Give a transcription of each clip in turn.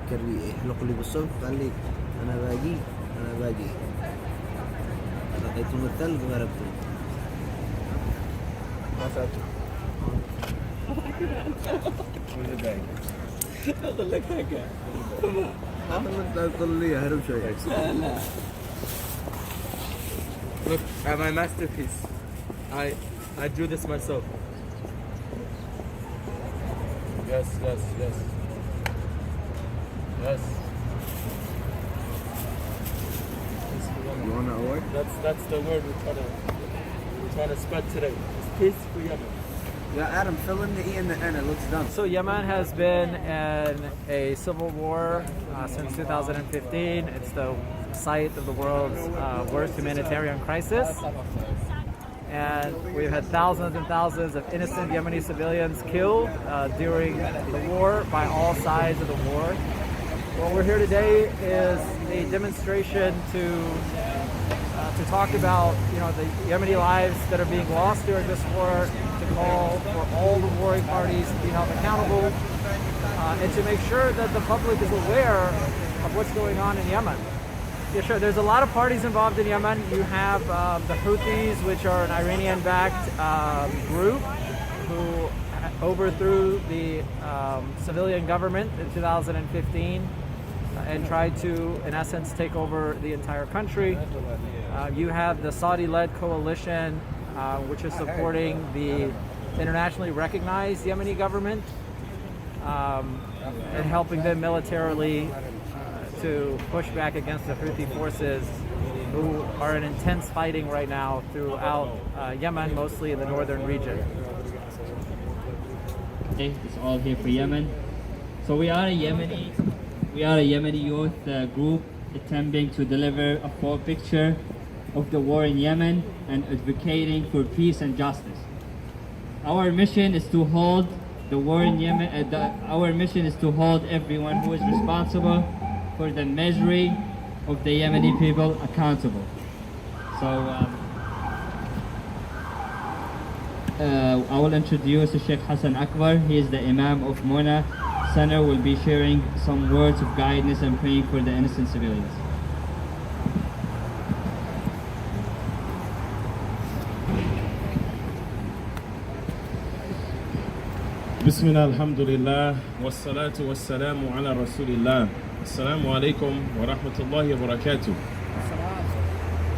فكر يحلق لي بالصبح قال لي أنا باجي لقيتهم الثلج وهربتهم. ما فاتوا. ولا باقي. أقول لك حاجة. أنت تقول لي هرب شوية. لا. Look at my masterpiece. I drew this myself. Yes. You want an award? That's the word we're trying to spread today. It's peace for Yemen. Yeah, Adam, fill in the E and the N. It looks done. So Yemen has been in a civil war since 2015. It's the site of the world's worst humanitarian crisis. And we've had thousands and thousands of innocent Yemeni civilians killed during the war by all sides of the war. What we're here today is a demonstration to talk about, the Yemeni lives that are being lost during this war, to call for all the warring parties to be held accountable, and to make sure that the public is aware of what's going on in Yemen. Yeah, sure. There's a lot of parties involved in Yemen. You have the Houthis, which are an Iranian-backed group who overthrew the civilian government in 2015 and tried to, in essence, take over the entire country. You have the Saudi-led coalition, which is supporting the internationally recognized Yemeni government and helping them militarily to push back against the Houthi forces, who are in intense fighting right now throughout Yemen, mostly in the northern region. It's all here for Yemen. So we are a Yemeni youth group attempting to deliver a full picture of the war in Yemen and advocating for peace and justice. Our mission is to hold the war in Yemen. Our mission is to hold everyone who is responsible for the misery of the Yemeni people accountable. So I will introduce Sheikh Hassan Akbar. He is the Imam of Mona Center. Will be sharing some words of guidance and praying for the innocent civilians. Bismillah, alhamdulillah, wassalatu wassalamu ala rasulillah. Assalamu alaikum wa rahmatullahi wa barakatuh.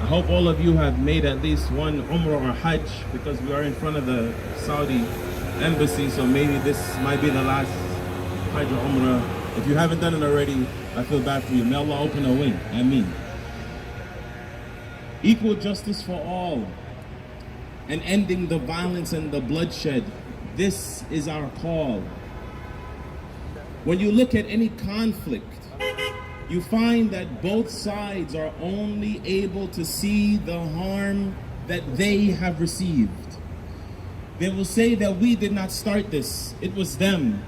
I hope all of you have made at least one Umrah or Hajj, because we are in front of the Saudi embassy, so maybe this might be the last Hajj or Umrah. If you haven't done it already, I feel bad for you. May Allah open a wing. Ameen. Equal justice for all and ending the violence and the bloodshed. This is our call. When you look at any conflict, you find that both sides are only able to see the harm that they have received. They will say that we did not start this. It was them.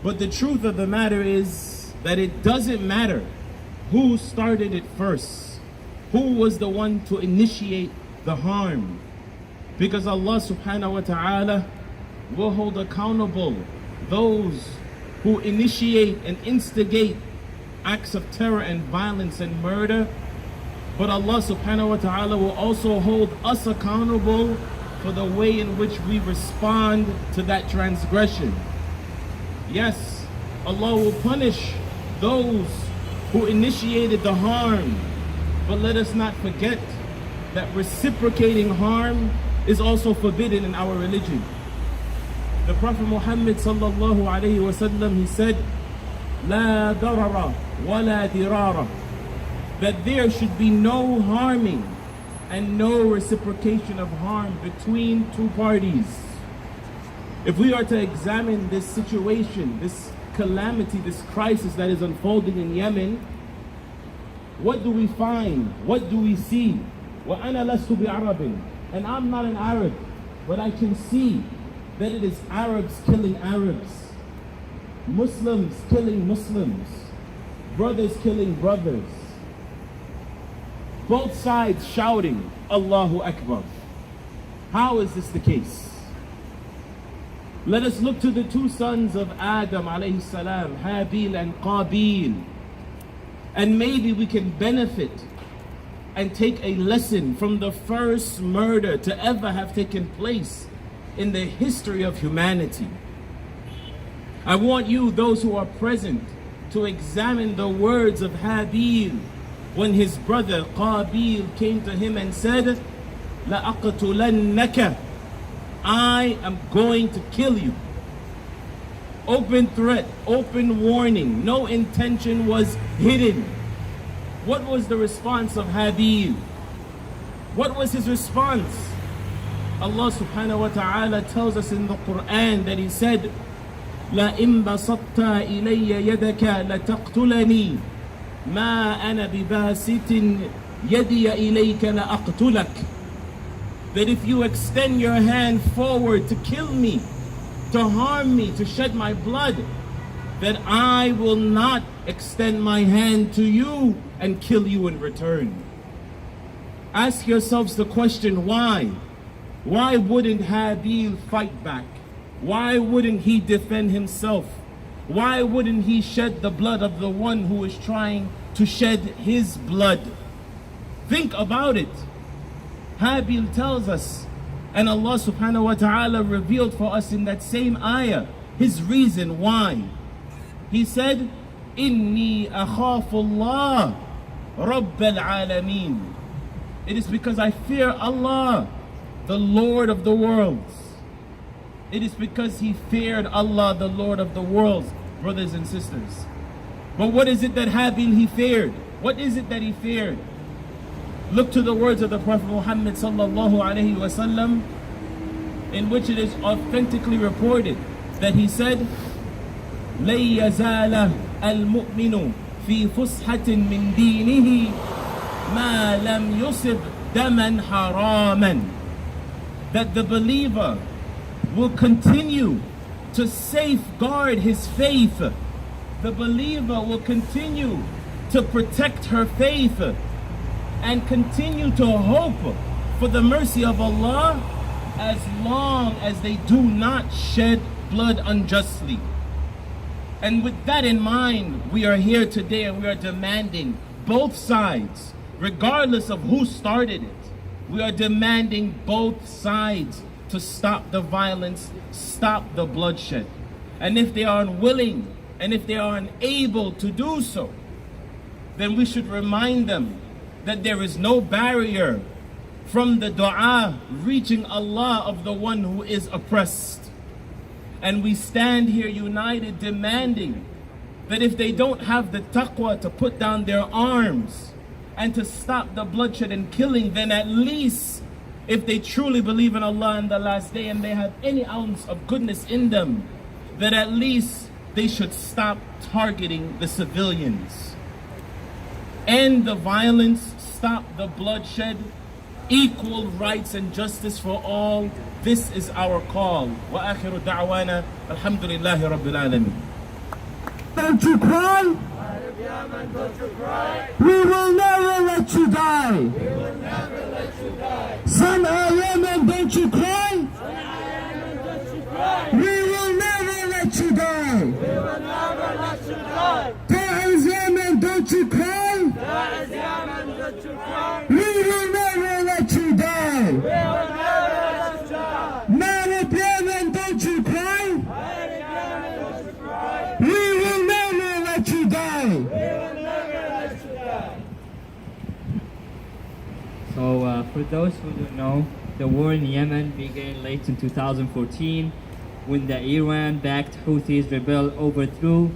But the truth of the matter is that it doesn't matter who started it first, who was the one to initiate the harm. Because Allah subhanahu wa ta'ala will hold accountable those who initiate and instigate acts of terror and violence and murder. But Allah subhanahu wa ta'ala will also hold us accountable for the way in which we respond to that transgression. Yes, Allah will punish those who initiated the harm, but let us not forget that reciprocating harm is also forbidden in our religion. The Prophet Muhammad sallallahu alayhi wa sallam, he said, La darara wa la dirara, that there should be no harming and no reciprocation of harm between two parties. If we are to examine this situation, this calamity, this crisis that is unfolding in Yemen, what do we find? What do we see? وَأَنَا لَسْتُ بِعَرَبٍ, and I'm not an Arab, but I can see that it is Arabs killing Arabs, Muslims killing Muslims, brothers killing brothers, both sides shouting, Allahu Akbar. How is this the case? Let us look to the two sons of Adam alayhi salam, Habil and Qabil. And maybe we can benefit and take a lesson from the first murder to ever have taken place in the history of humanity. I want you, those who are present, to examine the words of Habil when his brother Qabil came to him and said, لَأَقْتُلَنَّكَ, I am going to kill you. Open threat, open warning, no intention was hidden. What was the response of Habil? What was his response? Allah subhanahu wa ta'ala tells us in the Quran that he said, لَإِن بَسَطْتَ إِلَيَّ يَدَكَ لَتَقْتُلَنِي مَا أَنَا بِبَاسِطٍ يَدِيَ إِلَيْكَ لَأَقْتُلَكَ. That if you extend your hand forward to kill me, to harm me, to shed my blood, that I will not extend my hand to you and kill you in return. Ask yourselves the question, why? Why wouldn't Habil fight back? Why wouldn't he defend himself? Why wouldn't he shed the blood of the one who is trying to shed his blood? Think about it. Habil tells us, and Allah subhanahu wa ta'ala revealed for us in that same ayah his reason why. He said, Inni akhafullah Rabbal Alameen. It is because I fear Allah, the Lord of the worlds. It is because he feared Allah, the Lord of the worlds, brothers and sisters. But what is it that Habil he feared? What is it that he feared? Look to the words of the Prophet Muhammad sallallahu alaihi wasallam, in which it is authentically reported that he said, لَن يَزَالَ الْمُؤْمِنُ فِي فُسْحَةٍ مِّن دِينِهِ مَا لَمْ يُصِبْ دَمًا حَرَامًا. That the believer will continue to safeguard his faith. The believer will continue to protect her faith and continue to hope for the mercy of Allah as long as they do not shed blood unjustly. And with that in mind, we are here today and we are demanding both sides, regardless of who started it, we are demanding both sides to stop the violence, stop the bloodshed. And if they are unwilling and if they are unable to do so, then we should remind them that there is no barrier from the dua reaching Allah of the one who is oppressed. And we stand here united demanding that if they don't have the taqwa to put down their arms and to stop the bloodshed and killing, then at least if they truly believe in Allah and the last day and they have any ounce of goodness in them, that at least they should stop targeting the civilians. End the violence, stop the bloodshed, equal rights and justice for all. This is our call. Wa akhiru da'wana alhamdulillahi rabbil alamin. Don't you cry? Don't you cry? We will never let you die. We will never let you die. Son of Yemen, don't you cry? Don't you cry? We will never let you die. We will never let you die. Taiz Yemen, don't you cry? Taiz Yemen, don't you cry? We will never let you die. We will never let you die. Marib Yemen, don't you cry? Don't you cry? We will never let you die. We will never let you die. So for those who don't know, the war in Yemen began late in 2014 when the Iran-backed Houthis rebel overthrew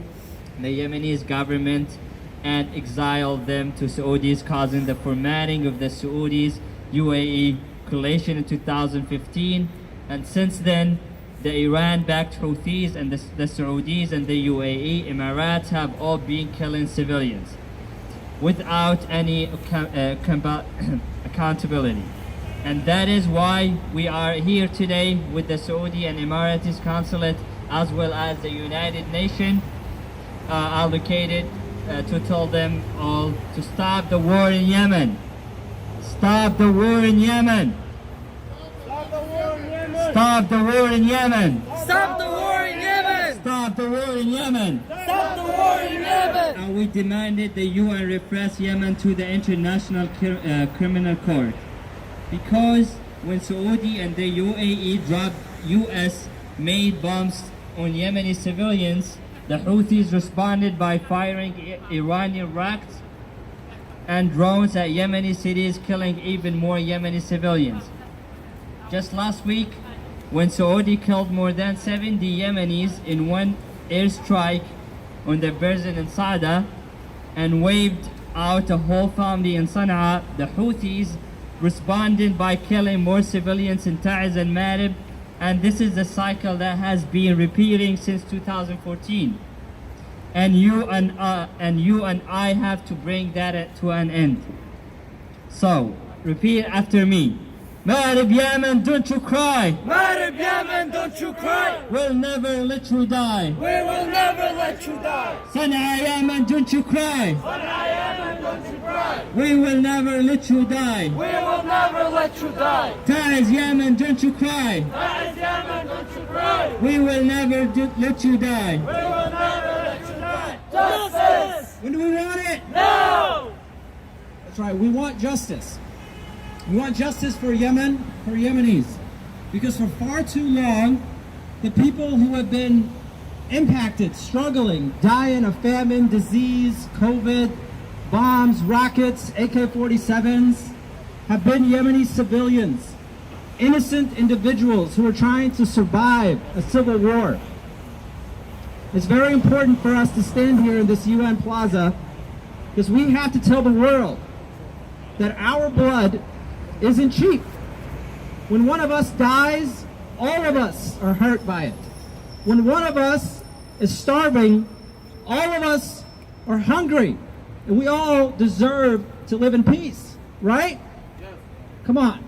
the Yemeni government and exiled them to Saudis, causing the formatting of the Saudis UAE coalition in 2015. And since then, the Iran-backed Houthis and the Saudis and the UAE Emirates have all been killing civilians without any accountability. And that is why we are here today with the Saudi and Emirates consulate, as well as the United Nations allocated to tell them all to stop the war in Yemen. Stop the war in Yemen. Stop the war in Yemen. Stop the war in Yemen. Stop the war in Yemen! Stop the war in Yemen! Stop the war in Yemen! And we demanded the UN repress Yemen to the International Criminal Court. Because when Saudi and the UAE dropped US-made bombs on Yemeni civilians, the Houthis responded by firing Iranian rockets and drones at Yemeni cities, killing even more Yemeni civilians. Just last week, when Saudi killed more than 70 Yemenis in one airstrike on the prison in Saada and wiped out a whole family in Sana'a, the Houthis responded by killing more civilians in Taiz and Marib, and this is the cycle that has been repeating since 2014. And you and I have to bring that to an end. So, repeat after me. Marib Yemen, don't you cry. Marib Yemen, don't you cry. We'll never let you die. We will never let you die. Sana'a Yemen, don't you cry. Sana'a Yemen, don't you cry. We will never let you die. We will never let you die. Taiz Yemen, don't you cry. Taiz Yemen, don't you cry. We will never let you die. We will never let you die. Justice! When do we want it? No! That's right, we want justice. We want justice for Yemen, for Yemenis. Because for far too long, the people who have been impacted, struggling, dying of famine, disease, COVID, bombs, rockets, AK-47s, have been Yemeni civilians, innocent individuals who are trying to survive a civil war. It's very important for us to stand here in this UN plaza because we have to tell the world that our blood isn't cheap. When one of us dies, all of us are hurt by it. When one of us is starving, all of us are hungry. And we all deserve to live in peace, right? Yes. Come on.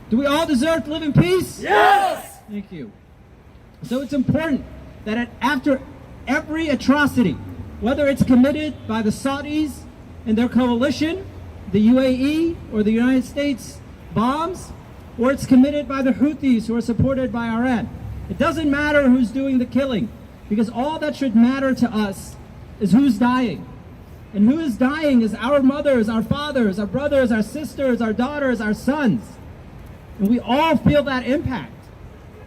Do we all deserve to live in peace? Yes! Thank you. So it's important that after every atrocity, whether it's committed by the Saudis and their coalition, the UAE or the United States bombs, or it's committed by the Houthis who are supported by Iran. It doesn't matter who's doing the killing, because all that should matter to us is who's dying. And who is dying is our mothers, our fathers, our brothers, our sisters, our daughters, our sons. And we all feel that impact.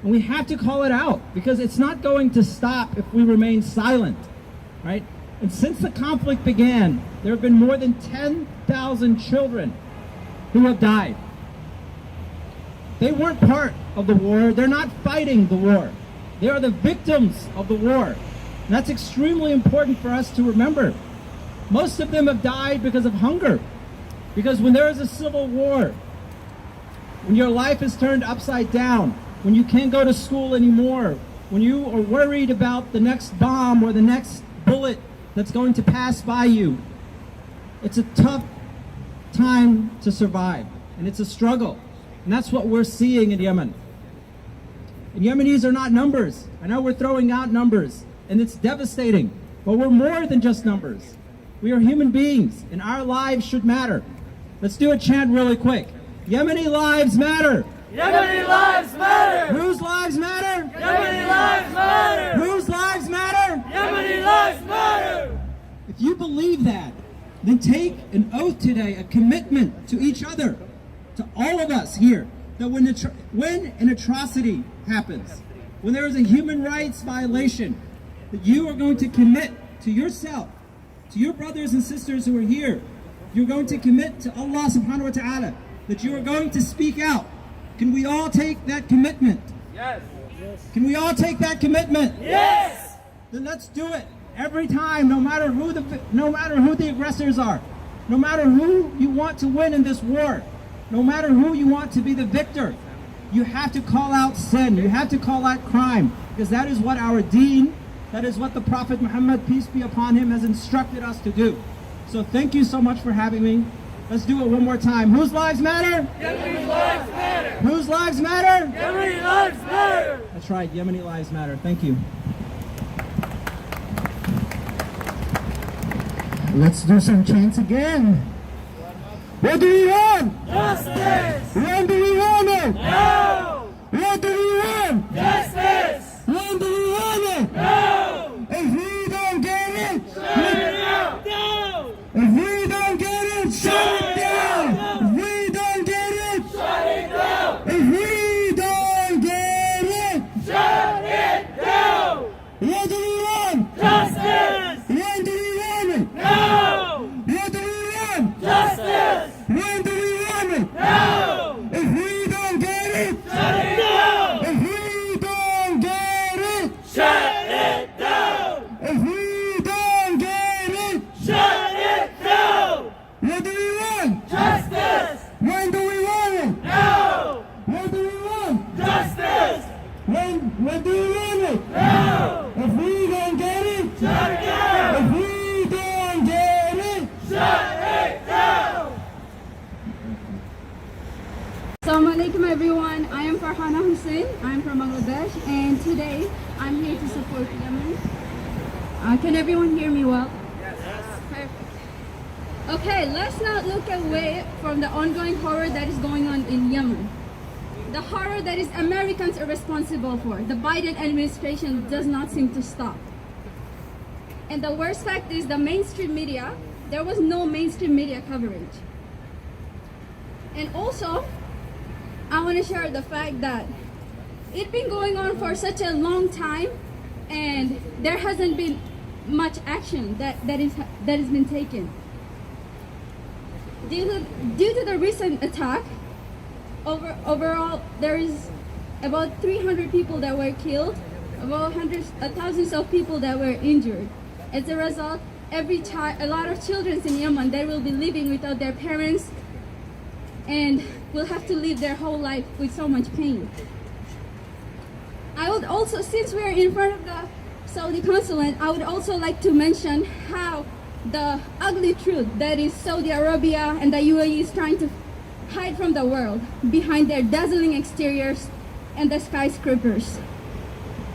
And we have to call it out, because it's not going to stop if we remain silent, right? And since the conflict began, there have been more than 10,000 children who have died. They weren't part of the war. They're not fighting the war. They are the victims of the war. And that's extremely important for us to remember. Most of them have died because of hunger. Because when there is a civil war, when your life is turned upside down, when you can't go to school anymore, when you are worried about the next bomb or the next bullet that's going to pass by you, it's a tough time to survive. And it's a struggle. And that's what we're seeing in Yemen. And Yemenis are not numbers. I know we're throwing out numbers, and it's devastating. But we're more than just numbers. We are human beings, and our lives should matter. Let's do a chant really quick. Yemeni lives matter. Yemeni lives matter. Whose lives matter? Yemeni lives matter. Whose lives matter? Yemeni lives matter. If you believe that, then take an oath today, a commitment to each other, to all of us here, that when an atrocity happens, when there is a human rights violation, that you are going to commit to yourself, to your brothers and sisters who are here. You're going to commit to Allah subhanahu wa ta'ala, that you are going to speak out. Can we all take that commitment? Yes. Can we all take that commitment? Yes. Then let's do it every time, no matter who the aggressors are, no matter who you want to win in this war, no matter who you want to be the victor. You have to call out sin. You have to call out crime, because that is what our deen, that is what the Prophet Muhammad, peace be upon him, has instructed us to do. So thank you so much for having me. Let's do it one more time. Whose lives matter? Yemeni lives matter. Whose lives matter? Yemeni lives matter. That's right, Yemeni lives matter. Thank you. Let's do some chants again. What do we want? Justice. When do we want it? No. What do we want? Justice. When do What do you want it? No! If we don't get it, shut it down! If we don't get it, shut it down! Assalamu alaikum everyone, I am Farhana Hussain, I am from Bangladesh, and today I'm here to support Yemen. Can everyone hear me well? Yes. Perfect. Okay, let's not look away from the ongoing horror that is going on in Yemen. The horror that is Americans are responsible for. The Biden administration does not seem to stop. And the worst fact is the mainstream media, there was no mainstream media coverage. And also, I want to share the fact that it's been going on for such a long time and there hasn't been much action that has been taken. Due to the recent attack, overall there is about 300 people that were killed, about thousands of people that were injured. As a result, a lot of children in Yemen, they will be living without their parents and will have to live their whole life with so much pain. I would also, since we're in front of the Saudi consulate, I would also like to mention how the ugly truth that is Saudi Arabia and the UAE is trying to hide from the world behind their dazzling exteriors and the skyscrapers.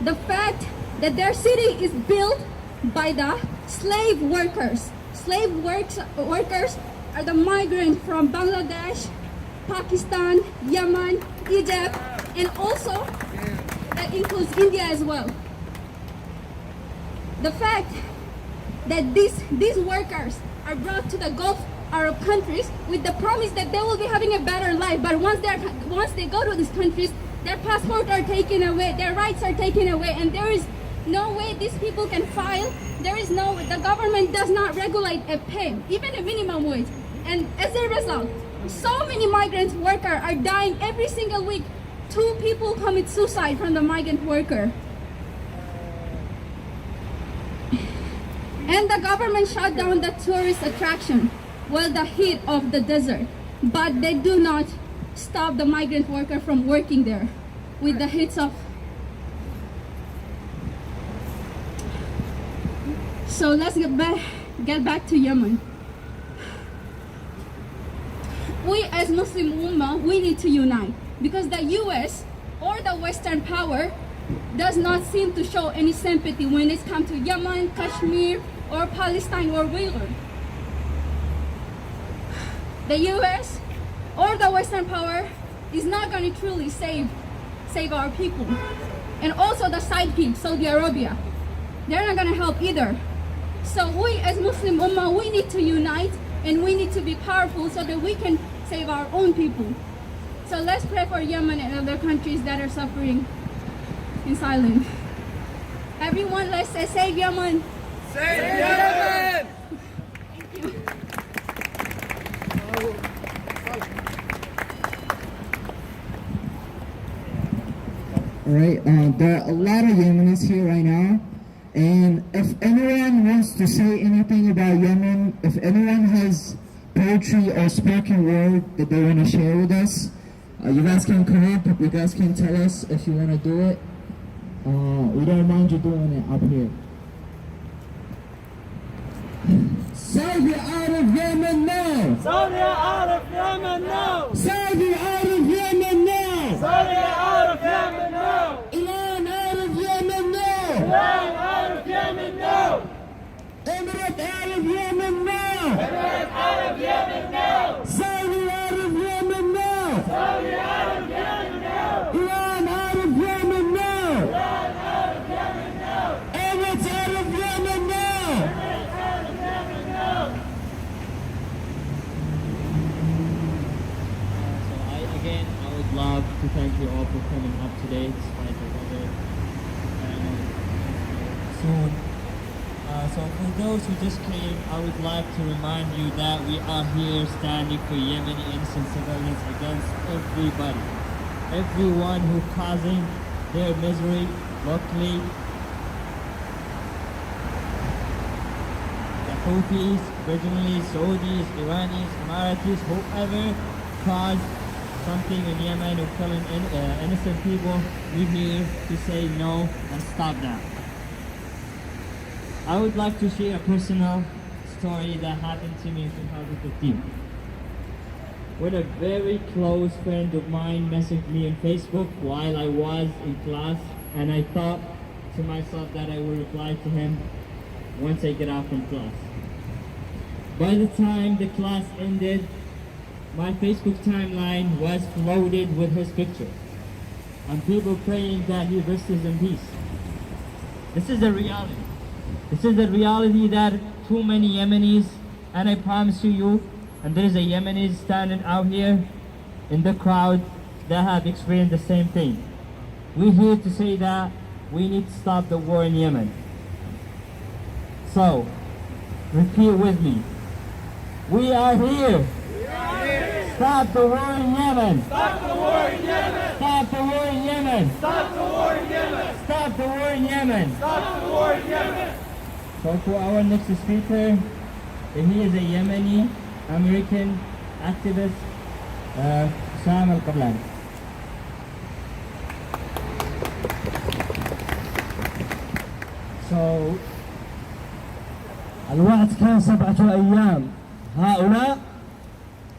The fact that their city is built by the slave workers. Workers are the migrants from Bangladesh, Pakistan, Yemen, Egypt, and also that includes India as well. The fact that these workers are brought to the Gulf Arab countries with the promise that they will be having a better life, but once they go to these countries, their passports are taken away, their rights are taken away, and there is no way these people can file. The government does not regulate a pay, even a minimum wage. And as a result, so many migrant workers are dying every single week. 2 people commit suicide from the migrant worker. And the government shut down the tourist attraction while the heat of the desert. But they do not stop the migrant worker from working there with the heat of. So let's get back to Yemen. We as Muslim Ummah, we need to unite because the US or the Western power does not seem to show any sympathy when it comes to Yemen, Kashmir, or Palestine or Uyghur. The US or the Western power is not going to truly save our people. And also the sidekick, Saudi Arabia, they're not going to help either. So we as Muslim Ummah, we need to unite and we need to be powerful so that we can save our own people. So let's pray for Yemen and other countries that are suffering in silence. Everyone, let's say, save Yemen! Save Yemen! Alright, there are a lot of Yemenis here right now, and if anyone wants to say anything about Yemen, if anyone has poetry or spoken word that they want to share with us, you guys can come up, you guys can tell us if you want to do it. We don't mind you doing it up here. Saudi out of Yemen now! Saudi out of Yemen now! Saudi out of Yemen now! Saudi out of Yemen now! Iran out of Yemen now! Iran out of Yemen now! Emirates out of Yemen now! Emirates out of Yemen now! Saudi out of Yemen now! Saudi out of Yemen now! Iran out of Yemen now! Iran out of Yemen now! Emirates out of Yemen now! Emirates out of Yemen now! I would love to thank you all for coming up today despite the weather. Soon. So for those who just came, I would like to remind you that we are here standing for Yemeni innocent civilians against everybody. Everyone who's causing their misery locally. The Houthis, originally Saudis, Iranis, Emirates, whoever caused something in Yemen of killing innocent people, we're here to say no and stop that. I would like to share a personal story that happened to me in 2015. When a very close friend of mine messaged me on Facebook while I was in class, and I thought to myself that I will reply to him once I get out from class. By the time the class ended, my Facebook timeline was flooded with his picture and people praying that he rests in peace. This is the reality. This is the reality that too many Yemenis, and I promise you, and there is a Yemeni standing out here in the crowd that have experienced the same thing. We're here to say that we need to stop the war in Yemen. So, repeat with me. We are here. Stop the war in Yemen. Stop the war in Yemen. Stop the war in Yemen. Stop the war in Yemen. Stop the war in Yemen. Stop the war in Yemen. So for our next speaker, he is a Yemeni American activist, Sam al-Qablani. So, الوعد كان 7 أيام. هؤلاء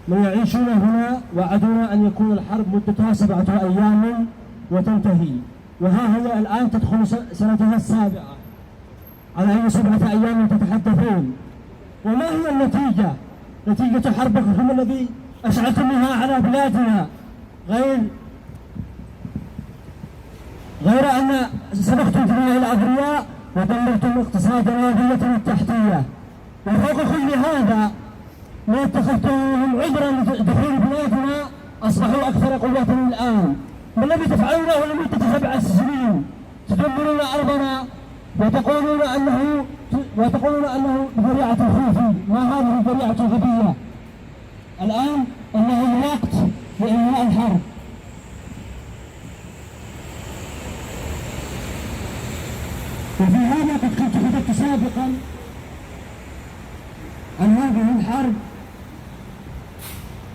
من يعيشون هنا وعدونا أن يكون الحرب مدتها 7 أيام وتنتهي، وها هي الآن تدخل سنتها السابعة. على أي 7 أيام تتحدثون؟ وما هي النتيجة؟ نتيجة حربكم الذي أشعلتموها على بلادنا غير أن سبقتم جميع الأبرياء ودمرتم اقتصادنا بنيتنا التحتية. وفوق كل هذا ما اتخذتموهم عذرا لدخول بلادنا أصبحوا أكثر قوة الآن. ما الذي تفعلونه لمدة 7 سنين؟ تدمرون أرضنا وتقولون أنه ذريعة الحوثي. ما هذه الذريعة الغبية؟ الآن إنه الوقت لإنهاء الحرب. وفي هذا قد كنت حدثت سابقا عن هذه الحرب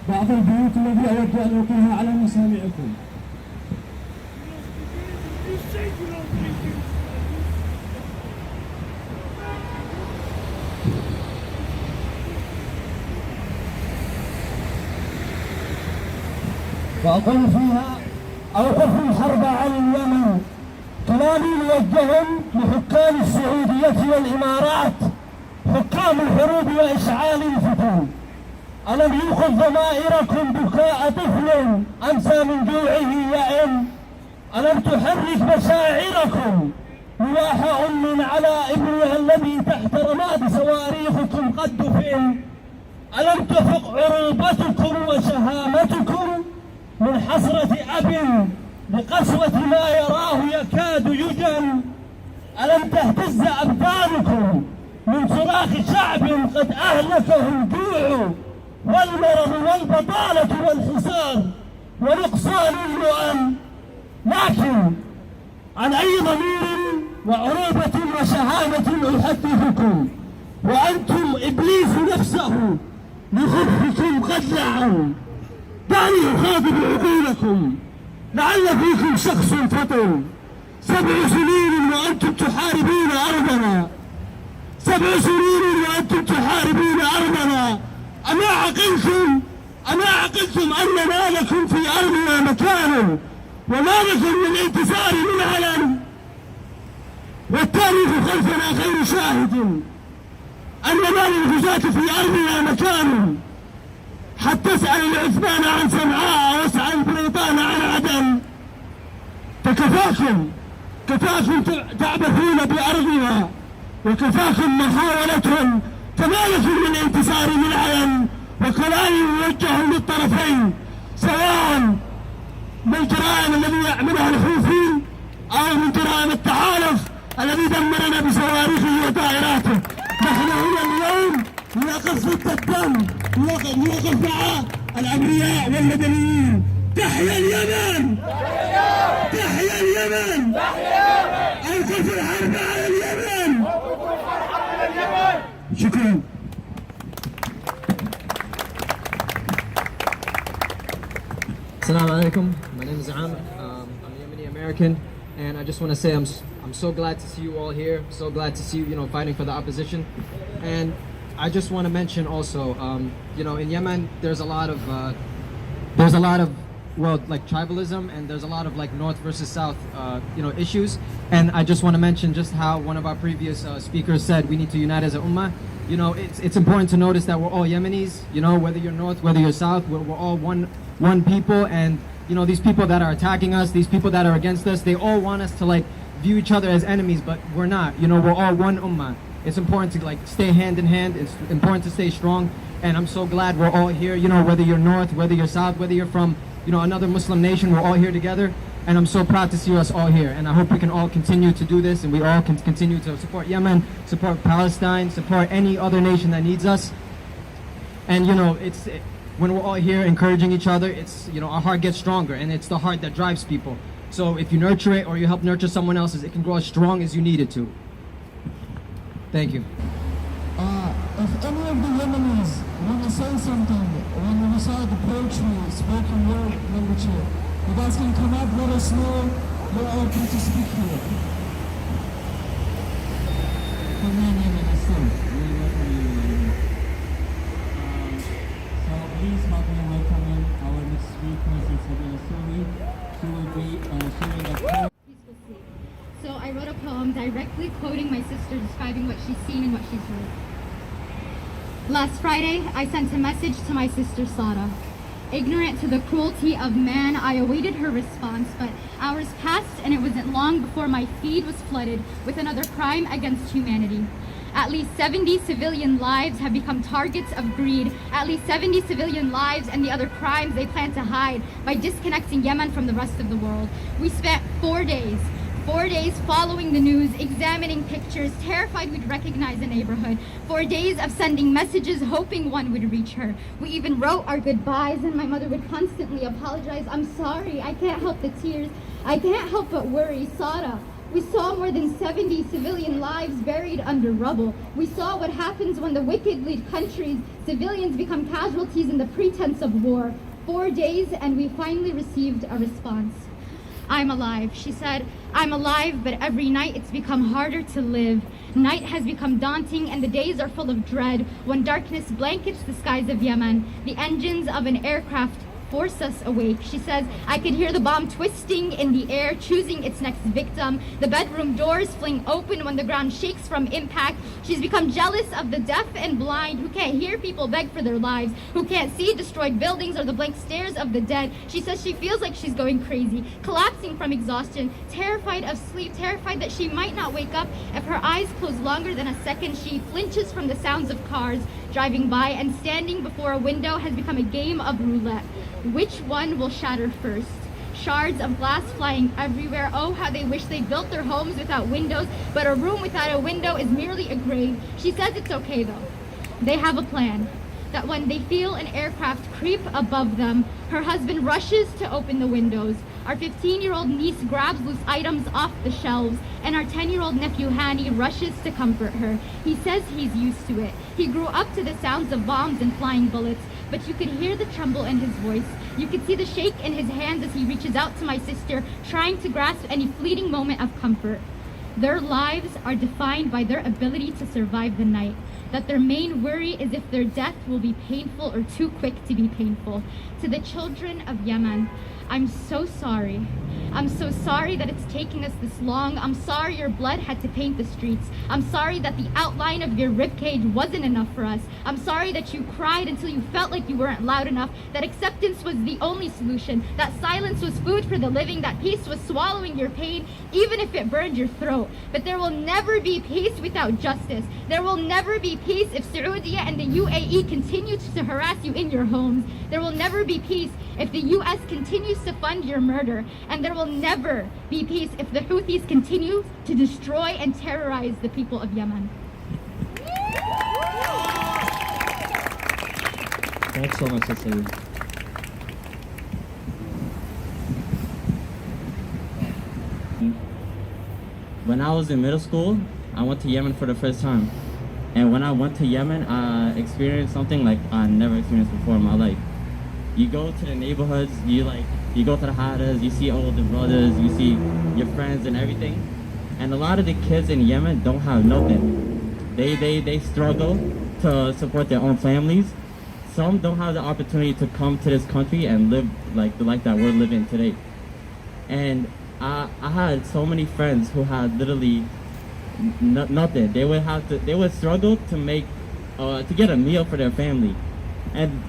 بعض البيوت التي أود أن ألقيها على مسامعكم. وأقول فيها أوقفوا الحرب عن اليمن. كلامي موجه لحكام السعودية والإمارات، حكام الحروب وإشعال الفتن. ألم يوقظ ضمائركم بكاء طفل أمسى من جوعه يئن؟ ألم تحرك مشاعركم رواح أم على ابنها الذي تحت رماد صواريخكم قد دفن؟ ألم تفق عروبتكم وشهامتكم من حسرة أب بقسوة ما يراه يكاد يجن؟ ألم تهتز أبدانكم من صراخ شعب قد أهلكه الجوع والمرض والبطالة والحصار ونقصان اللؤم؟ لكن عن أي ضمير وعروبة وشهامة أحدثكم وأنتم إبليس نفسه لخبثكم قد لعن؟ دعني أخاطب عقولكم لعل فيكم شخص فطن. 7 سنين وأنتم تحاربون أرضنا، 7 سنين وأنتم تحاربون أرضنا. أما عقلتم أن ما لكم في أرضنا مكان وما لكم من انتصار من علم؟ والتاريخ خلفنا خير شاهد أن ما للغزاة في أرضنا مكان. حتى اسأل العثمان عن صنعاء واسأل البريطان عن عدن. فكفاكم تعبثون بأرضنا وكفاكم محاولة فما لكم من انتصار من علم. وكلامي موجه للطرفين، سواء من الجرائم الذي يعملها الحوثي أو من جرائم التحالف الذي دمرنا بصواريخه وطائراته. نحن هنا اليوم لنقف ضد الدم، لنقف مع الأبرياء والمدنيين. تحيا اليمن! تحيا اليمن! أوقف الحرب على اليمن! شكرا. Assalamu alaikum. My name is Amr. I'm a Yemeni American, and I just want to say I'm so glad to see you all here. So glad to see you, fighting for the opposition. And I just want to mention also, in Yemen there's a lot of tribalism, and there's a lot of North versus South, issues. And I just want to mention just how one of our previous speakers said we need to unite as a ummah. It's important to notice that we're all Yemenis. Whether you're North, whether you're South, we're all one people. And these people that are attacking us, these people that are against us, they all want us to view each other as enemies, but we're not. We're all one ummah. It's important to stay hand in hand. It's important to stay strong. And I'm so glad we're all here. Whether you're North, whether you're South, whether you're from another Muslim nation, we're all here together. And I'm so proud to see us all here. And I hope we can all continue to do this, and we all can continue to support Yemen, support Palestine, support any other nation that needs us. And when we're all here encouraging each other, it's our heart gets stronger, and it's the heart that drives people. So if you nurture it or you help nurture someone else's, it can grow as strong as you need it to. Thank you. If any of the Yemenis want to say something when we saw the poetry, spoken word literature, you guys can come up, let us know. We're all free to speak here. Come on, Yemenis. So please help me welcome our next speaker, Mrs. Suri. She will be sharing a poem. So I wrote a poem directly quoting my sister, describing what she's seen and what she's heard. Last Friday, I sent a message to my sister Saada. Ignorant to the cruelty of man, I awaited her response, but hours passed and it wasn't long before my feed was flooded with another crime against humanity. At least 70 civilian lives have become targets of greed. At least 70 civilian lives and the other crimes they plan to hide by disconnecting Yemen from the rest of the world. We spent 4 days following the news, examining pictures, terrified we'd recognize a neighborhood. 4 days of sending messages, hoping one would reach her. We even wrote our goodbyes, and my mother would constantly apologize. I'm sorry, I can't help the tears. I can't help but worry. Saada, we saw more than 70 civilian lives buried under rubble. We saw what happens when the wicked lead countries. Civilians become casualties in the pretense of war. 4 days, and we finally received a response. I'm alive, she said. I'm alive, but every night it's become harder to live. Night has become daunting and the days are full of dread. When darkness blankets the skies of Yemen, the engines of an aircraft force us awake. She says, I could hear the bomb twisting in the air, choosing its next victim. The bedroom doors fling open when the ground shakes from impact. She's become jealous of the deaf and blind who can't hear people beg for their lives, who can't see destroyed buildings or the blank stares of the dead. She says she feels like she's going crazy, collapsing from exhaustion, terrified of sleep, terrified that she might not wake up if her eyes close longer than a second. She flinches from the sounds of cars driving by, and standing before a window has become a game of roulette. Which one will shatter first? Shards of glass flying everywhere. Oh, how they wish they built their homes without windows, but a room without a window is merely a grave. She says it's okay though. They have a plan. That when they feel an aircraft creep above them, her husband rushes to open the windows. Our 15-year-old niece grabs loose items off the shelves, and our 10-year-old nephew Hani rushes to comfort her. He says he's used to it. He grew up to the sounds of bombs and flying bullets, but you could hear the tremble in his voice. You could see the shake in his hands as he reaches out to my sister, trying to grasp any fleeting moment of comfort. Their lives are defined by their ability to survive the night. That their main worry is if their death will be painful or too quick to be painful. To the children of Yemen, I'm so sorry. I'm so sorry that it's taking us this long. I'm sorry your blood had to paint the streets. I'm sorry that the outline of your ribcage wasn't enough for us. I'm sorry that you cried until you felt like you weren't loud enough, that acceptance was the only solution, that silence was food for the living, that peace was swallowing your pain, even if it burned your throat. But there will never be peace without justice. There will never be peace if Saudi and the UAE continue to harass you in your homes. There will never be peace if the US continues to fund your murder. And there will never be peace if the Houthis continue to destroy and terrorize the people of Yemen. Thanks so much, Cecilia. When I was in middle school, I went to Yemen for the first time. And when I went to Yemen, I experienced something like I never experienced before in my life. You go to the neighborhoods, you go to the Houthis, you see all the brothers, you see your friends and everything. And a lot of the kids in Yemen don't have nothing. They struggle to support their own families. Some don't have the opportunity to come to this country and live like the life that we're living today. And I had so many friends who had literally nothing. They would struggle to make to get a meal for their family. And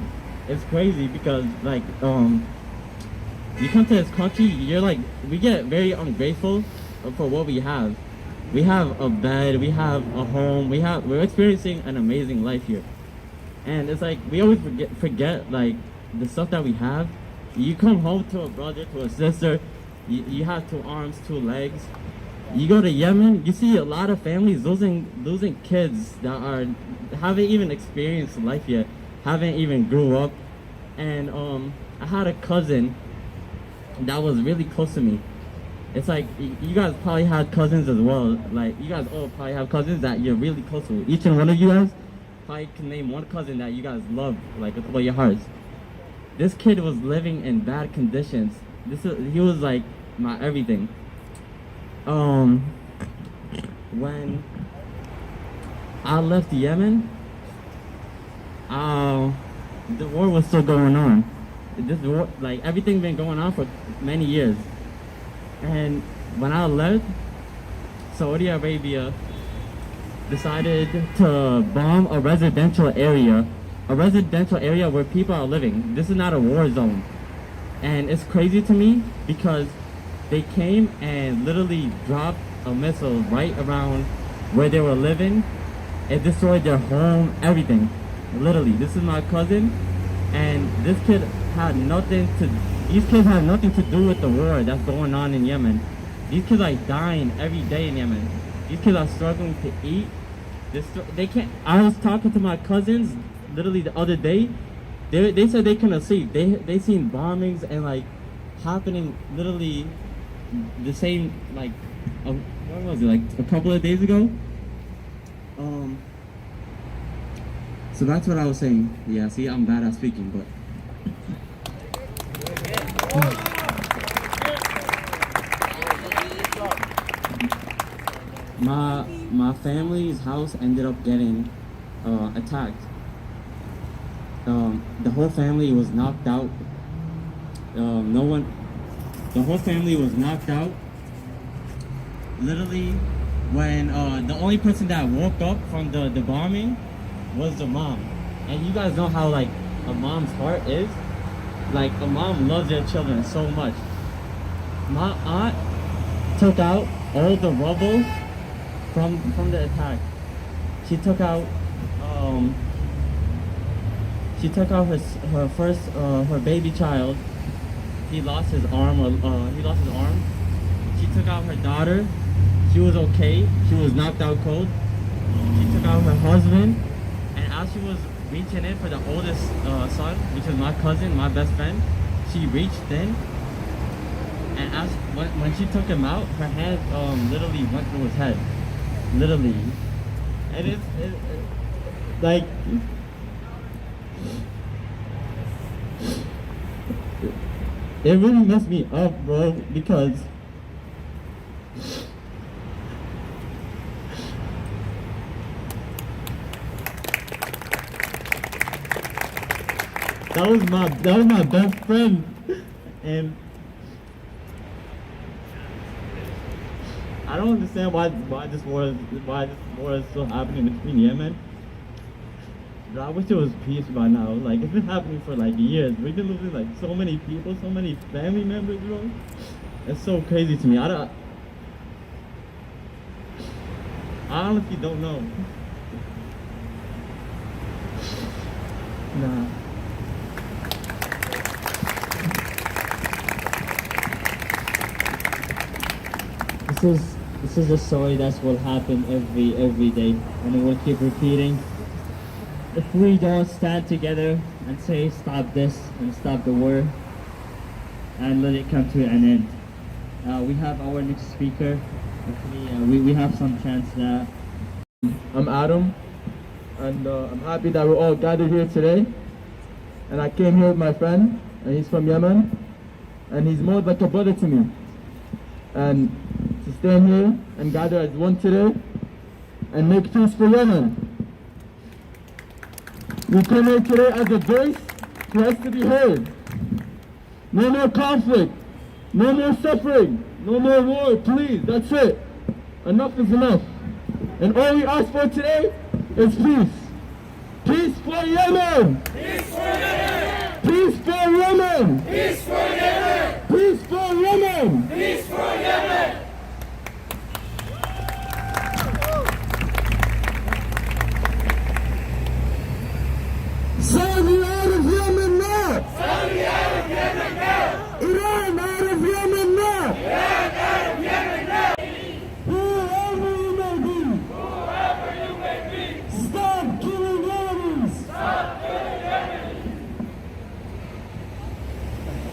it's crazy because like you come to this country, you're like, we get very ungrateful for what we have. We have a bed, we have a home, we're experiencing an amazing life here. And it's like we always forget like the stuff that we have. You come home to a brother, to a sister, you have 2 arms, 2 legs. You go to Yemen, you see a lot of families losing kids that haven't even experienced life yet, haven't even grew up. And I had a cousin that was really close to me. It's like you guys probably had cousins as well. Like you guys all probably have cousins that you're really close to. Each and one of you guys probably can name one cousin that you guys love like with all your hearts. This kid was living in bad conditions. He was like my everything. When I left Yemen, the war was still going on. This war, like everything been going on for many years. And when I left, Saudi Arabia decided to bomb a residential area where people are living. This is not a war zone. And it's crazy to me because they came and literally dropped a missile right around where they were living. It destroyed their home, everything. Literally, this is my cousin, and these kids had nothing to do with the war that's going on in Yemen. These kids are dying every day in Yemen. These kids are struggling to eat. They can't. I was talking to my cousins literally the other day. They said they couldn't sleep. They seen bombings and like happening literally the same like what was it, like a couple of days ago. So that's what I was saying. Yeah, see, I'm bad at speaking, but my family's house ended up getting attacked. The whole family was knocked out. The whole family was knocked out. Literally, when the only person that woke up from the bombing was the mom. And you guys know how like a mom's heart is. Like a mom loves their children so much. My aunt took out all the rubble from the attack. She took out her baby child. He lost his arm. She took out her daughter. She was okay. She was knocked out cold. She took out her husband. And as she was reaching in for the oldest son, which is my cousin, my best friend, she reached in. And when she took him out, her hand literally went through his head. Literally. And it's like... It really messed me up, bro, because that was my best friend, and I don't understand why this war is still happening between Yemen. I wish there was peace by now. Like, it's been happening for like years. We've been losing like so many people, so many family members, bro. It's so crazy to me. I honestly don't know. Nah. This is a story that will happen every day, and it will keep repeating. If we don't stand together and say stop this and stop the war and let it come to an end. We have our next speaker. Actually, we have some chance that. I'm Adam, and I'm happy that we're all gathered here today. and I came here with my friend, and he's from Yemen, and he's more like a brother to me. And to stand here and gather as one today and make peace for Yemen. We came here today as a voice for us to be heard. No more conflict, no more suffering, no more war, please, that's it. Enough is enough. And all we ask for today is peace. Peace for Yemen! Peace for Yemen! Peace for Yemen! Peace for Yemen! Peace for Yemen! Peace for Yemen! Saudi out of Yemen now! Saudi out of Yemen now! Iran out of Yemen now! Iran out of Yemen now! Whoever you may be! Whoever you may be! Stop killing Yemenis! Stop killing Yemenis!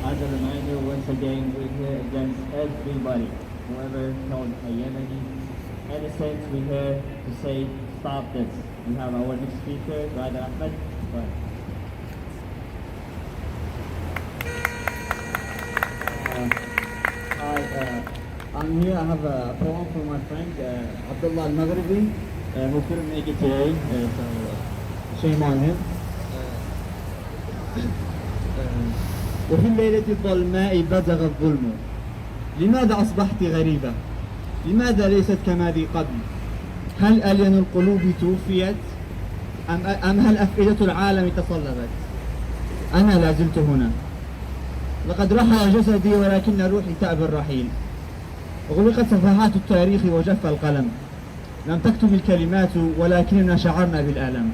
As a reminder, once again, we're here against everybody. Whoever held a Yemeni innocent, we're here to say, stop this. We have our next speaker, Brother Ahmed. I'm here. I have a poem for my friend Abdullah al-Maghribi, who couldn't make it today, so shame on him. وفي الليلة الظلماء بزغ الظلم. لماذا أصبحت غريبة؟ لماذا ليست كما ذي قبل؟ هل ألين القلوب توفيت؟ أم هل أفئدة العالم تصلبت؟ أنا لا زلت هنا. لقد رحل جسدي ولكن روحي تأبى الرحيل. أغلقت صفحات التاريخ وجف القلم. لم تكتب الكلمات ولكننا شعرنا بالألم.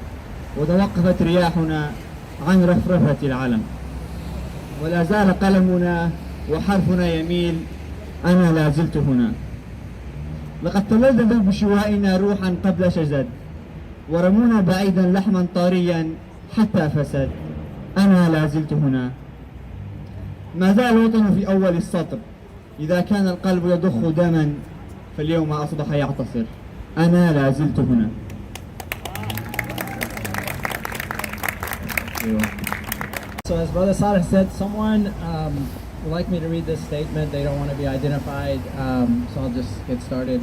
وتوقفت رياحنا عن رفرفة العلم. ولا زال قلمنا وحرفنا يميل. أنا لا زلت هنا. لقد تلذذ بشوائنا روحا قبل شجد. ورمونا بعيدا لحما طريا حتى فسد. أنا لا زلت هنا. ما زال الوطن في أول السطر. إذا كان القلب يضخ دما فاليوم أصبح يعتصر. أنا لا زلت هنا. So as Brother Saada said, someone would like me to read this statement. They don't want to be identified, so I'll just get started.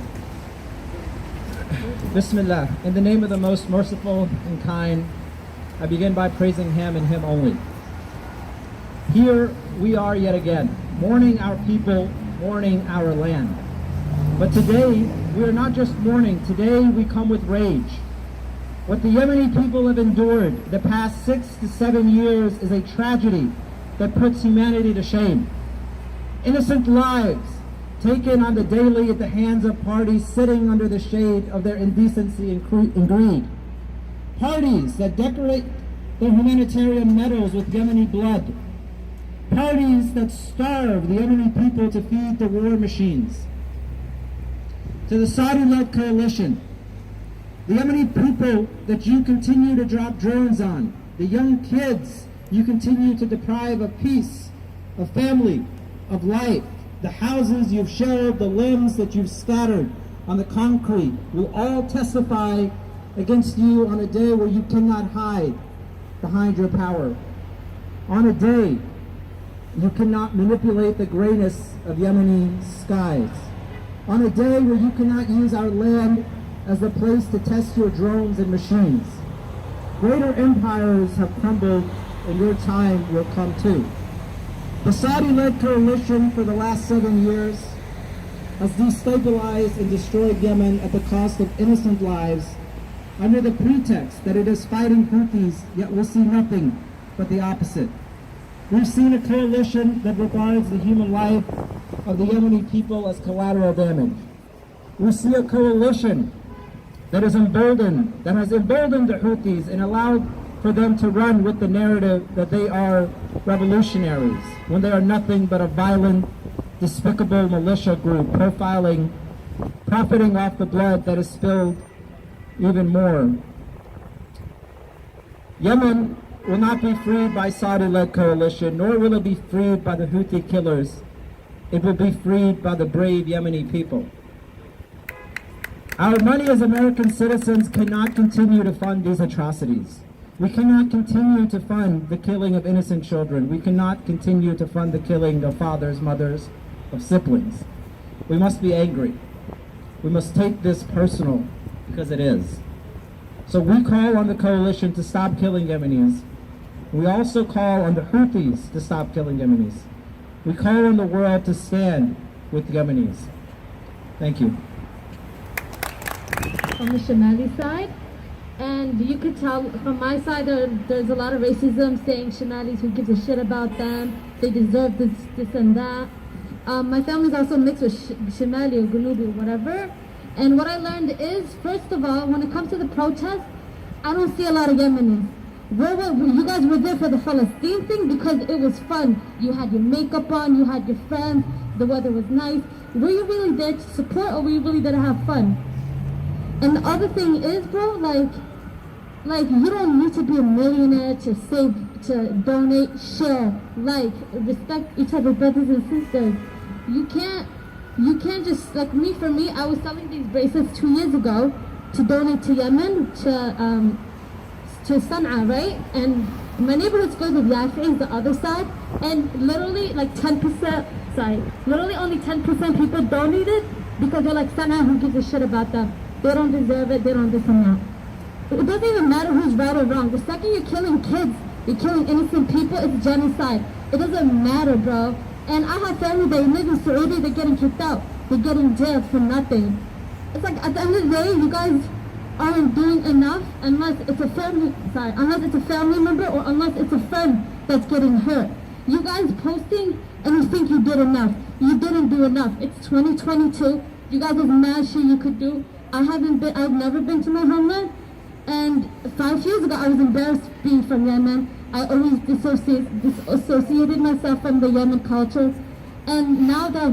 Bismillah. In the name of the most merciful and kind, I begin by praising Him and Him only. Here we are yet again, mourning our people, mourning our land. But today, we are not just mourning. Today, we come with rage. What the Yemeni people have endured the past 6 to 7 years is a tragedy that puts humanity to shame. Innocent lives taken on the daily at the hands of parties sitting under the shade of their indecency and greed. Parties that decorate their humanitarian medals with Yemeni blood. Parties that starve the Yemeni people to feed the war machines. To the Saudi-led coalition, the Yemeni people that you continue to drop drones on, the young kids you continue to deprive of peace, of family, of life, the houses you've shelled, the limbs that you've scattered on the concrete, will all testify against you on a day where you cannot hide behind your power. On a day you cannot manipulate the grayness of Yemeni skies. On a day where you cannot use our land as the place to test your drones and machines. Greater empires have crumbled and your time will come too. The Saudi-led coalition for the last 7 years has destabilized and destroyed Yemen at the cost of innocent lives under the pretext that it is fighting Houthis, yet we'll see nothing but the opposite. We've seen a coalition that regards the human life of the Yemeni people as collateral damage. We see a coalition that has emboldened the Houthis and allowed for them to run with the narrative that they are revolutionaries, when they are nothing but a violent, despicable militia group profiting, profiting off the blood that is spilled even more. Yemen will not be freed by Saudi-led coalition, nor will it be freed by the Houthi killers. It will be freed by the brave Yemeni people. Our money as American citizens cannot continue to fund these atrocities. We cannot continue to fund the killing of innocent children. We cannot continue to fund the killing of fathers, mothers, of siblings. We must be angry. We must take this personal, because it is. So we call on the coalition to stop killing Yemenis. We also call on the Houthis to stop killing Yemenis. We call on the world to stand with Yemenis. Thank you. On the Yemeni side, and you could tell from my side there's a lot of racism, saying Yemenis, who gives a shit about them, they deserve this and that. My family's also mixed with Yemeni or Gunubi or whatever. And what I learned is, first of all, when it comes to the protest, I don't see a lot of Yemenis. You guys were there for the Palestine thing because it was fun. You had your makeup on, you had your friends, the weather was nice. Were you really there to support, or were you really there to have fun? And the other thing is, bro, like you don't need to be a millionaire to save, to donate, share, respect each other's brothers and sisters. You can't just, like me, for me, I was selling these bracelets 2 years ago to donate to Yemen, to Sana'a, right? And my neighborhood's filled with Yafi is the other side, and literally like 10%, literally only 10% people donated because they're like, Sana'a, who gives a shit about them? They don't deserve it, they don't this and that. It doesn't even matter who's right or wrong. The second you're killing kids, you're killing innocent people, it's genocide. It doesn't matter, bro. And I have family that live in Saudi, they're getting kicked out. They're getting jailed for nothing. It's like, at the end of the day, you guys aren't doing enough unless it's a family member or unless it's a friend that's getting hurt. You guys posting and you think you did enough. You didn't do enough. It's 2022. You guys have mad shit you could do. I've never been to my homeland. And 5 years ago, I was embarrassed being from Yemen. I always disassociated myself from the Yemen culture. And now that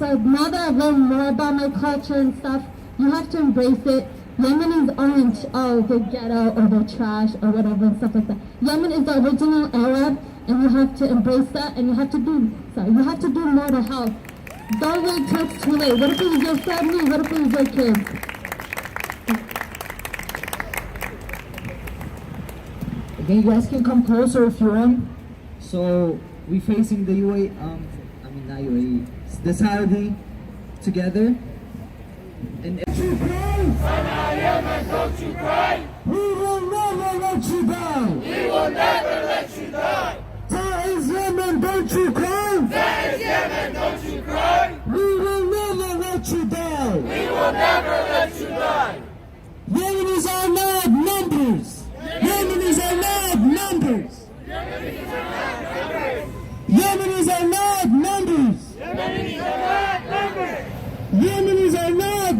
I've learned more about my culture and stuff, you have to embrace it. Yemenis aren't, they're ghetto or they're trash or whatever and stuff like that. Yemen is the original Arab, and you have to embrace that, and you have to do more to help. Don't wait till it's too late. What if it was your family? What if it was your kids? Again, you guys can come closer if you want. So we facing the not UAE, the Saudi together. And don't you cry! Yemen, don't you cry! We will never let you down! We will never let you die! Taiz Yemen, don't you cry! Taiz Yemen, don't you cry! We will never let you down! We will never let you die! Yemenis are not numbers! Yemenis are not numbers! Yemenis are not numbers! Yemenis are not numbers! Yemenis are not numbers! Yemenis are not numbers! Yemenis are not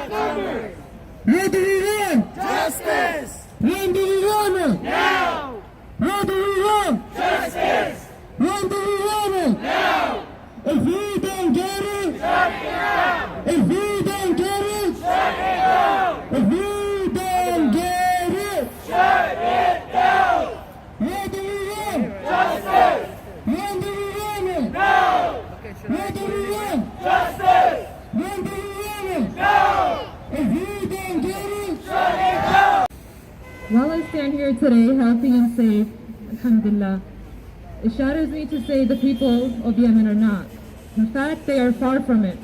numbers! What do we want? Justice! When do we want it? Now! What do we want? Justice! When do we want it? Now! If we don't get it, shut it down! If we don't get it, shut it down! If we don't get it, shut it down! What do we want? Justice! When do we want it? Now! What do we want? Justice! When do we want it? Now! If we don't get it, shut it down! While I stand here today, healthy and safe, alhamdulillah, it shatters me to say the people of Yemen are not. In fact, they are far from it.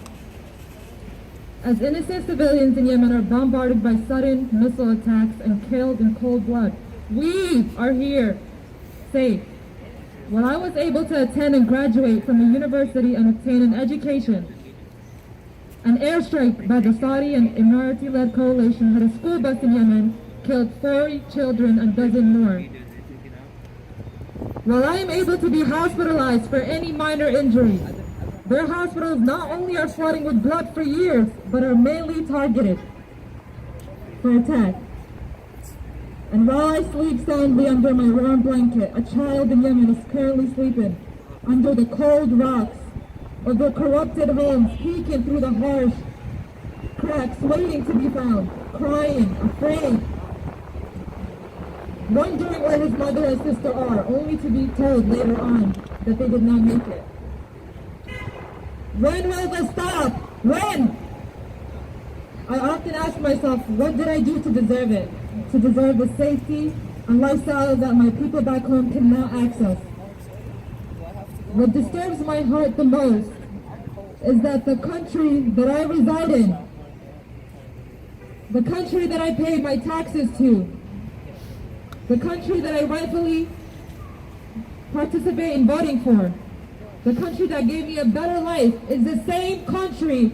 As innocent civilians in Yemen are bombarded by sudden missile attacks and killed in cold blood, we are here, safe. While I was able to attend and graduate from a university and obtain an education, an airstrike by the Saudi and Emirati-led coalition had a school bus in Yemen, killed 40 children and a dozen more. While I am able to be hospitalized for any minor injury, their hospitals not only are flooding with blood for years, but are mainly targeted for attack. And while I sleep soundly under my warm blanket, a child in Yemen is currently sleeping under the cold rocks of their corrupted homes, peeking through the harsh cracks, waiting to be found, crying, afraid, wondering where his mother and sister are, only to be told later on that they did not make it. When will this stop? When? I often ask myself, what did I do to deserve it? to deserve the safety and lifestyle that my people back home can now access. What disturbs my heart the most is that the country that I reside in, the country that I pay my taxes to, the country that I rightfully participate in voting for, the country that gave me a better life, is the same country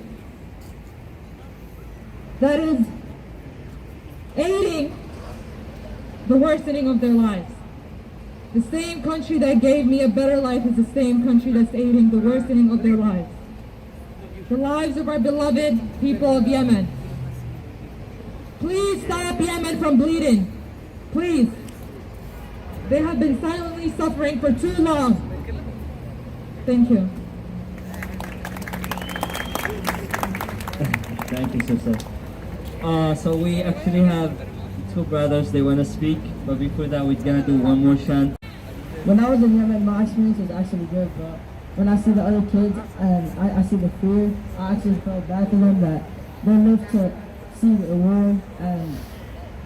that is aiding the worsening of their lives. The same country that gave me a better life is the same country that's aiding the worsening of their lives. The lives of our beloved people of Yemen. Please stop Yemen from bleeding. Please. They have been silently suffering for too long. Thank you. Thank you, sister. So we actually have two brothers, they want to speak, but before that we're gonna do one more chant. When I was in Yemen, my experience was actually good, but when I see the other kids and I see the fear, I actually felt bad for them that they live to see the war and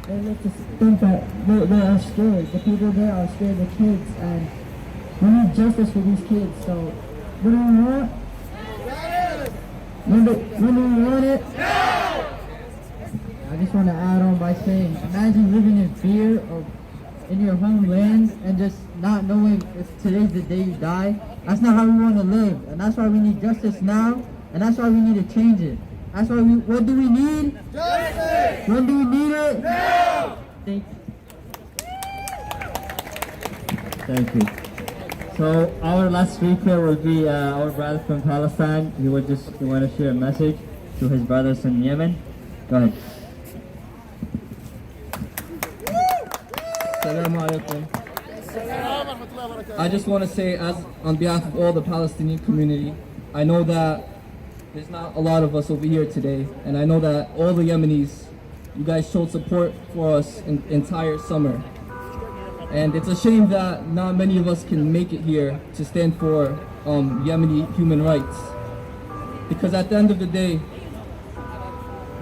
they live to think that they are scared. The people there are scared, the kids, and we need justice for these kids. So, what do we want? When do we want it? I just want to add on by saying, imagine living in fear of in your homeland and just not knowing if today's the day you die. That's not how we want to live, and that's why we need justice now, and that's why we need to change it. That's why what do we need? Justice! When do we need it? Now! Thank you. Thank you. So our last speaker will be our brother from Palestine. He want to share a message to his brothers in Yemen. Go ahead. Assalamu alaikum. I just want to say, as on behalf of all the Palestinian community, I know that there's not a lot of us over here today, and I know that all the Yemenis, you guys showed support for us in entire summer. And it's a shame that not many of us can make it here to stand for Yemeni human rights. Because at the end of the day,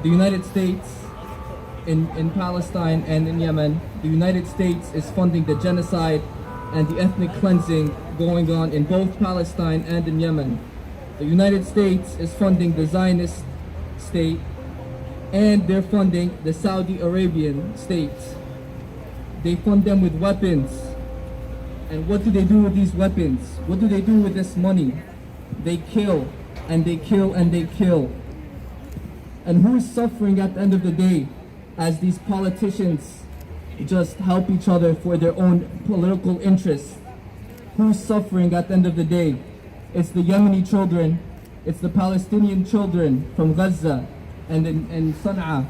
the United States in Palestine and in Yemen, the United States is funding the genocide and the ethnic cleansing going on in both Palestine and in Yemen. The United States is funding the Zionist state, and they're funding the Saudi Arabian states. They fund them with weapons. And what do they do with these weapons? What do they do with this money? They kill, and they kill, and they kill. And who is suffering at the end of the day as these politicians just help each other for their own political interests? Who's suffering at the end of the day? It's the Yemeni children, it's the Palestinian children from Gaza and in Sana'a.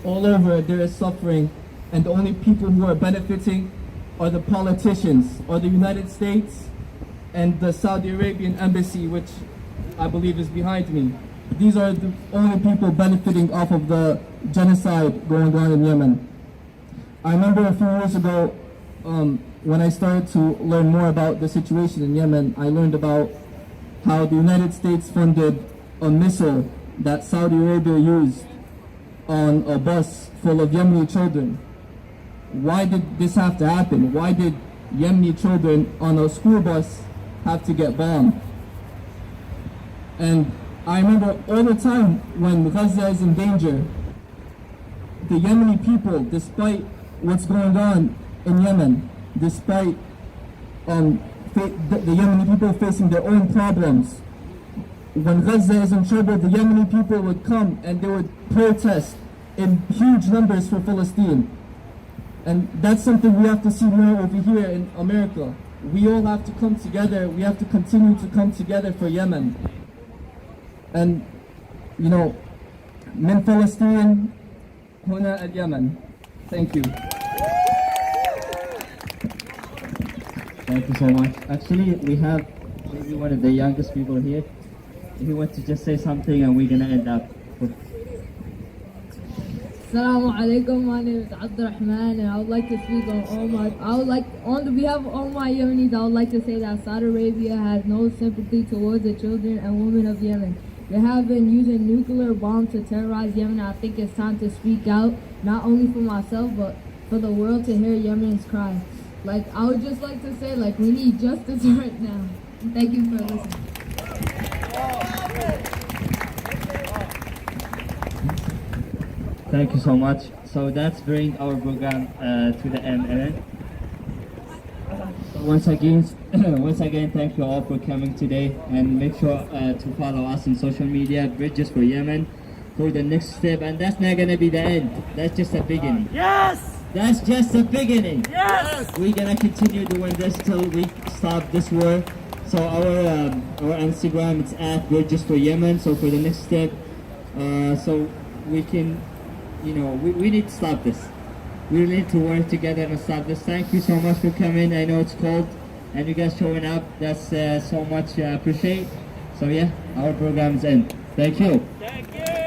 All over there is suffering, and the only people who are benefiting are the politicians, are the United States and the Saudi Arabian embassy, which I believe is behind me. These are the only people benefiting off of the genocide going on in Yemen. I remember a few years ago, when I started to learn more about the situation in Yemen, I learned about how the United States funded a missile that Saudi Arabia used on a bus full of Yemeni children. Why did this have to happen? Why did Yemeni children on a school bus have to get bombed? And I remember all the time when Gaza is in danger, the Yemeni people, despite what's going on in Yemen, despite the Yemeni people facing their own problems, when Gaza is in trouble, the Yemeni people would come and they would protest in huge numbers for Palestine. And that's something we have to see more over here in America. We all have to come together. We have to continue to come together for Yemen. And, you know, من فلسطين هنا اليمن. Thank you. Thank you so much. Actually, we have maybe one of the youngest people here. He wants to just say something, and we're gonna end up with. Assalamu alaikum, my name is Abdurrahman, and I would like to speak on behalf of all my Yemenis, I would like to say that Saudi Arabia has no sympathy towards the children and women of Yemen. They have been using nuclear bombs to terrorize Yemen. I think it's time to speak out, not only for myself, but for the world to hear Yemenis cry. Like, I would just like to say, like, we need justice right now. Thank you for listening. Thank you so much. So that's bring our program to the end. So once again, thank you all for coming today, and make sure to follow us on social media, Bridges for Yemen, for the next step. And that's not gonna be the end. That's just the beginning. Yes! That's just the beginning. Yes! We're gonna continue doing this till we stop this war. So our Instagram, it's at Bridges for Yemen. So for the next step, so we can, we need to stop this. We need to work together and stop this. Thank you so much for coming. I know it's cold, and you guys showing up. That's so much appreciate. So yeah, our program's end. Thank you. Thank you.